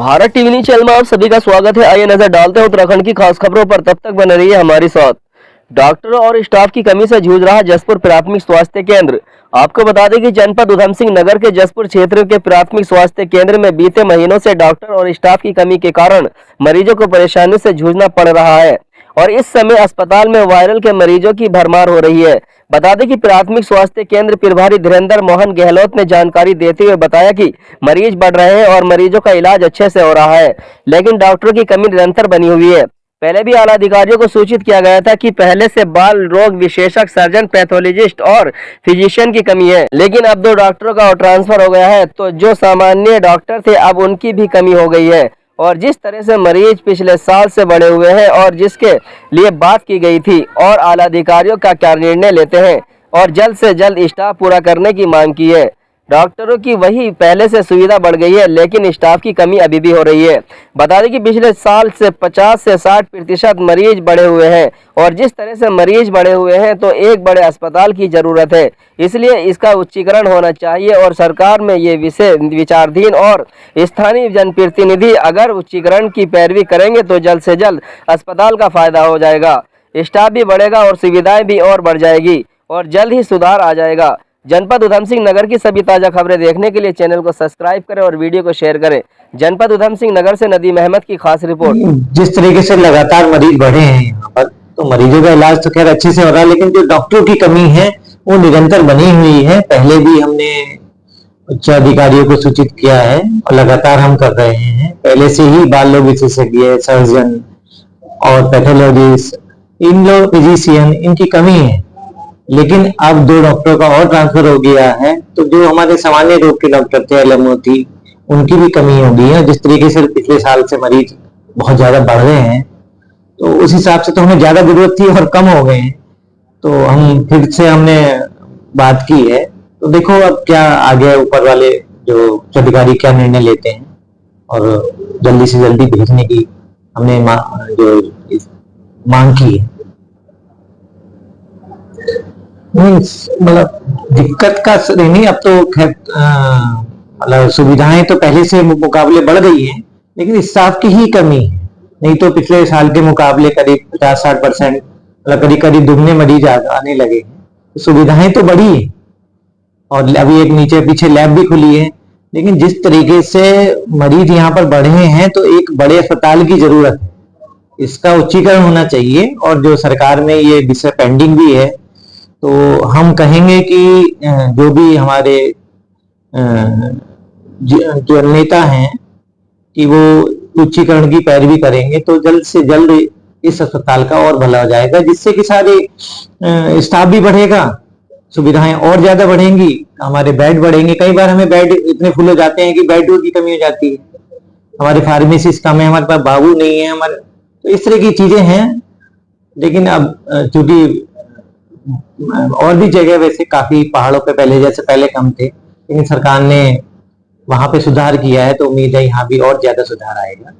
Bharat TV news channel में आप सभी का स्वागत है। आइए नजर डालते हैं उत्तराखंड की खास खबरों पर। तब तक बने रहिए हमारे साथ। डॉक्टरों और स्टाफ की कमी से जूझ रहा जसपुर प्राथमिक स्वास्थ्य केंद्र। आपको बता दें कि जनपद उधम सिंह नगर के जसपुर क्षेत्र के प्राथमिक स्वास्थ्य केंद्र में बीते महीनों से डॉक्टर और स्टाफ की कमी के कारण मरीजों को परेशानी से जूझना पड़ रहा है और इस समय अस्पताल में वायरल के मरीजों की भरमार हो रही है। बता दें कि प्राथमिक स्वास्थ्य केंद्र प्रभारी धीरेन्द्र मोहन गहलोत ने जानकारी देते हुए बताया कि मरीज बढ़ रहे हैं और मरीजों का इलाज अच्छे से हो रहा है, लेकिन डॉक्टरों की कमी निरंतर बनी हुई है। पहले भी आला अधिकारियों को सूचित किया गया था कि पहले से बाल रोग विशेषज्ञ, सर्जन, पैथोलॉजिस्ट और फिजिशियन की कमी है, लेकिन अब 2 डॉक्टरों का ट्रांसफर हो गया है, तो जो सामान्य डॉक्टर थे अब उनकी भी कमी हो गई है। और जिस तरह से मरीज पिछले साल से बढ़े हुए हैं और जिसके लिए बात की गई थी और आला अधिकारियों का क्या निर्णय लेते हैं और जल्द से जल्द स्टाफ पूरा करने की मांग की है। डॉक्टरों की वही पहले से सुविधा बढ़ गई है, लेकिन स्टाफ की कमी अभी भी हो रही है। बता दें कि पिछले साल से 50 से 60% मरीज बढ़े हुए हैं और जिस तरह से मरीज बढ़े हुए हैं तो एक बड़े अस्पताल की जरूरत है, इसलिए इसका उच्चीकरण होना चाहिए और सरकार में ये विषय विचाराधीन और स्थानीय जनप्रतिनिधि अगर उच्चीकरण की पैरवी करेंगे तो जल्द से जल्द अस्पताल का फायदा हो जाएगा, स्टाफ भी बढ़ेगा और सुविधाएं भी और बढ़ जाएगी और जल्द ही सुधार आ जाएगा। जनपद उधम सिंह नगर की सभी ताजा खबरें देखने के लिए चैनल को सब्सक्राइब करें और वीडियो को शेयर करें। जनपद उधम सिंह नगर से नदीम अहमद की खास रिपोर्ट। जिस तरीके से लगातार मरीज बढ़े हैं यहाँ पर, तो मरीजों का इलाज तो खैर अच्छे से हो रहा है, लेकिन जो डॉक्टरों की कमी है वो निरंतर बनी हुई है। पहले भी हमने उच्च अधिकारियों को सूचित किया है और लगातार हम कर रहे हैं। पहले से ही बाल रोग विशेषज्ञ, सर्जन और पैथोलॉजिस्ट, इन लोग फिजिशियन, इनकी कमी है, लेकिन अब 2 डॉक्टरों का और ट्रांसफर हो गया है, तो जो हमारे सामान्य रोग के डॉक्टर थे, एलएमओ थी, उनकी भी कमी हो गई है। जिस तरीके से पिछले साल से मरीज बहुत ज्यादा बढ़ रहे हैं, तो उस हिसाब से तो हमें ज्यादा जरूरत थी और कम हो गए हैं, तो हम फिर से हमने बात की है। तो देखो अब क्या आगे ऊपर वाले जो अधिकारी क्या निर्णय लेते हैं और जल्दी से जल्दी भेजने की हमने मांग की है। मतलब दिक्कत का नहीं, अब तो खैर मतलब सुविधाएं तो पहले से मुकाबले बढ़ गई हैं, लेकिन स्टाफ की ही कमी है। नहीं तो पिछले साल के मुकाबले करीब 50-60% मतलब करीब करीब दुगने मरीज आने लगे हैं। सुविधाएं तो बढ़ी है और अभी एक नीचे पीछे लैब भी खुली है, लेकिन जिस तरीके से मरीज यहाँ पर बढ़े हैं तो एक बड़े अस्पताल की जरूरत है, इसका उच्चीकरण होना चाहिए। और जो सरकार में ये विषय पेंडिंग भी है, तो हम कहेंगे कि जो भी हमारे जो नेता हैं कि वो उच्चीकरण की पैरवी करेंगे तो जल्द से जल्द इस अस्पताल का और भला हो जाएगा, जिससे कि सारे स्टाफ भी बढ़ेगा, सुविधाएं और ज्यादा बढ़ेंगी, हमारे बेड बढ़ेंगे। कई बार हमें बेड इतने फुल हो जाते हैं कि बेडों की कमी हो जाती है, हमारे फार्मेसिस्ट कम है, हमारे पास बाबू नहीं है हमारे, तो इस तरह की चीजें हैं। लेकिन अब चूंकि और भी जगह वैसे काफी पहाड़ों पे पहले जैसे पहले कम थे, लेकिन सरकार ने वहां पे सुधार किया है, तो उम्मीद है यहाँ भी और ज्यादा सुधार आएगा।